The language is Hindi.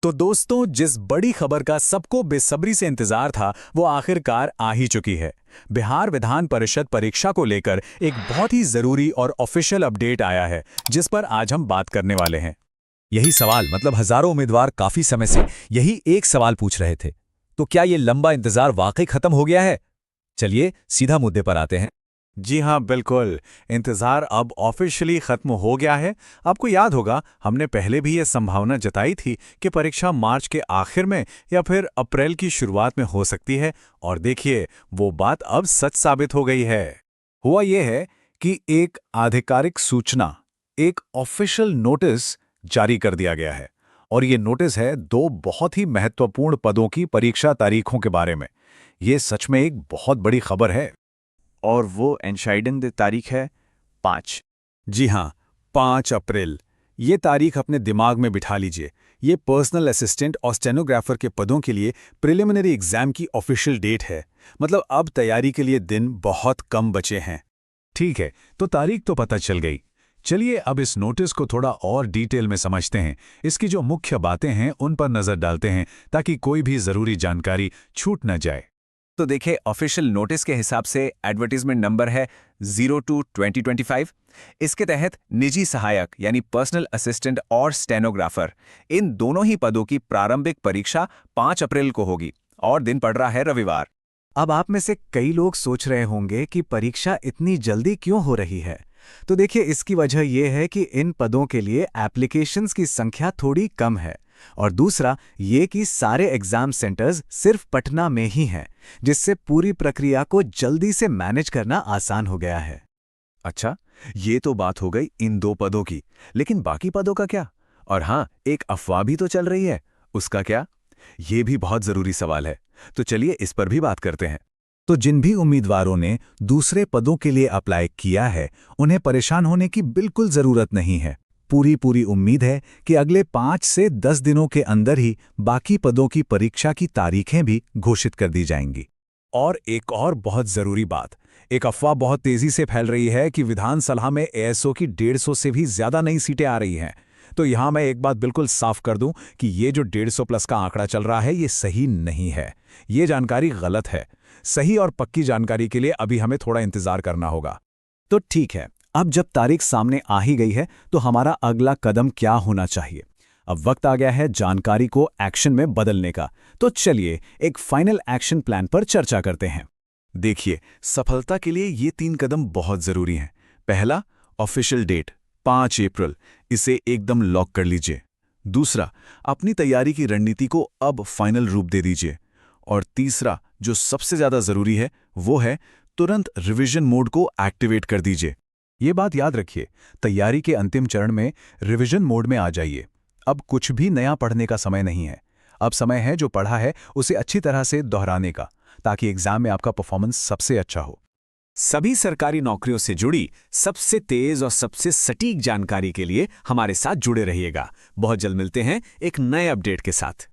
तो दोस्तों, जिस बड़ी खबर का सबको बेसब्री से इंतजार था वो आखिरकार आ ही चुकी है। बिहार विधान परिषद परीक्षा को लेकर एक बहुत ही जरूरी और ऑफिशियल अपडेट आया है, जिस पर आज हम बात करने वाले हैं। यही सवाल, मतलब हजारों उम्मीदवार काफी समय से यही एक सवाल पूछ रहे थे। तो क्या ये लंबा इंतजार वाकई खत्म हो गया है? चलिए सीधा मुद्दे पर आते हैं। जी हाँ, बिल्कुल। इंतजार अब ऑफिशियली खत्म हो गया है। आपको याद होगा, हमने पहले भी ये संभावना जताई थी कि परीक्षा मार्च के आखिर में या फिर अप्रैल की शुरुआत में हो सकती है, और देखिए वो बात अब सच साबित हो गई है। हुआ ये है कि एक आधिकारिक सूचना, एक ऑफिशियल नोटिस जारी कर दिया गया है, और ये नोटिस है दो बहुत ही महत्वपूर्ण पदों की परीक्षा तारीखों के बारे में। ये सच में एक बहुत बड़ी खबर है। और वो एंशाइडन तारीख है 5। जी हाँ, 5 अप्रैल। ये तारीख अपने दिमाग में बिठा लीजिए। ये पर्सनल असिस्टेंट और स्टेनोग्राफर के पदों के लिए प्रिलिमिनरी एग्जाम की ऑफिशियल डेट है। मतलब अब तैयारी के लिए दिन बहुत कम बचे हैं। ठीक है, तो तारीख तो पता चल गई। चलिए अब इस नोटिस को थोड़ा और डिटेल में समझते हैं। इसकी जो मुख्य बातें हैं उन पर नजर डालते हैं, ताकि कोई भी जरूरी जानकारी छूट न जाए। तो देखिए, ऑफिशियल नोटिस के हिसाब से एडवर्टीजमेंट नंबर है 02/2025। इसके तहत निजी सहायक यानी पर्सनल असिस्टेंट और स्टेनोग्राफर, इन दोनों ही पदों की प्रारंभिक परीक्षा 5 अप्रैल को होगी, और दिन पड़ रहा है रविवार। अब आप में से कई लोग सोच रहे होंगे कि परीक्षा इतनी जल्दी क्यों हो रही है। तो देखिए, इसकी वजह यह है कि इन पदों के लिए एप्लीकेशंस की संख्या थोड़ी कम है, और दूसरा ये कि सारे एग्जाम सेंटर्स सिर्फ पटना में ही हैं, जिससे पूरी प्रक्रिया को जल्दी से मैनेज करना आसान हो गया है। अच्छा, ये तो बात हो गई इन 2 पदों की, लेकिन बाकी पदों का क्या? और हाँ, एक अफवाह भी तो चल रही है, उसका क्या? ये भी बहुत जरूरी सवाल है, तो चलिए इस पर भी बात करते हैं। तो जिन भी उम्मीदवारों ने दूसरे पदों के लिए अप्लाई किया है, उन्हें परेशान होने की बिल्कुल जरूरत नहीं है। पूरी उम्मीद है कि अगले 5 से 10 दिनों के अंदर ही बाकी पदों की परीक्षा की तारीखें भी घोषित कर दी जाएंगी। और एक और बहुत जरूरी बात, एक अफवाह बहुत तेजी से फैल रही है कि विधान सभा में एएसओ की 150 से भी ज्यादा नई सीटें आ रही हैं। तो यहां मैं एक बात बिल्कुल साफ कर दूं कि ये जो 150 प्लस का आंकड़ा चल रहा है, ये सही नहीं है। ये जानकारी गलत है। सही और पक्की जानकारी के लिए अभी हमें थोड़ा इंतजार करना होगा। तो ठीक है, अब जब तारीख सामने आ ही गई है, तो हमारा अगला कदम क्या होना चाहिए? अब वक्त आ गया है जानकारी को एक्शन में बदलने का। तो चलिए एक फाइनल एक्शन प्लान पर चर्चा करते हैं। देखिए, सफलता के लिए ये 3 कदम बहुत जरूरी हैं। पहला, ऑफिशियल डेट 5 अप्रैल, इसे एकदम लॉक कर लीजिए। दूसरा, अपनी तैयारी की रणनीति को अब फाइनल रूप दे दीजिए। और तीसरा, जो सबसे ज्यादा जरूरी है, वो है तुरंत रिवीजन मोड को एक्टिवेट कर दीजिए। ये बात याद रखिए, तैयारी के अंतिम चरण में रिवीजन मोड में आ जाइए। अब कुछ भी नया पढ़ने का समय नहीं है। अब समय है जो पढ़ा है उसे अच्छी तरह से दोहराने का, ताकि एग्जाम में आपका परफॉर्मेंस सबसे अच्छा हो। सभी सरकारी नौकरियों से जुड़ी सबसे तेज और सबसे सटीक जानकारी के लिए हमारे साथ जुड़े रहिएगा। बहुत जल्द मिलते हैं एक नए अपडेट के साथ।